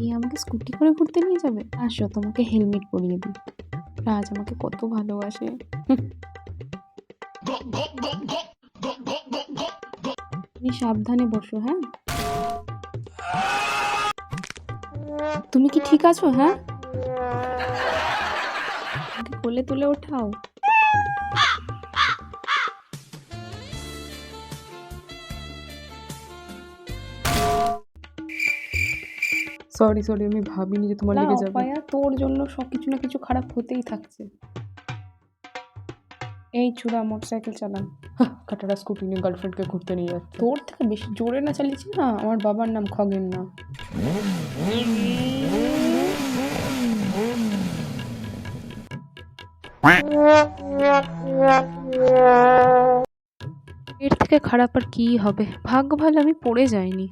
এই আমাকে স্কুটি করে ঘুরতে নিয়ে যাবে? আসো তোমাকে হেলমেট পরিয়ে দিই। রাজ আমাকে কত ভালোবাসে। তুমি সাবধানে বসো, হ্যাঁ? তুমি কি ঠিক আছো? হ্যাঁ, আমাকে কোলে তুলে ওঠাও। সরি সরি, আমি ভাবিনি যে তোমার লেগে যাবে। অপায়া, তোর জন্য সব কিছু না কিছু খারাপ হতেই থাকছে। এই চূড়া মোটরসাইকেল চালান। কাটারা স্কুটি নিয়ে গার্লফ্রেন্ডকে ঘুরতে নিয়ে যাচ্ছে। তোর থেকে বেশি জোরে না চালিয়েছি না, আমার বাবার নাম খগেন না। এর থেকে খারাপ আর কি হবে? ভাগ্য ভালো আমি পড়ে যাইনি।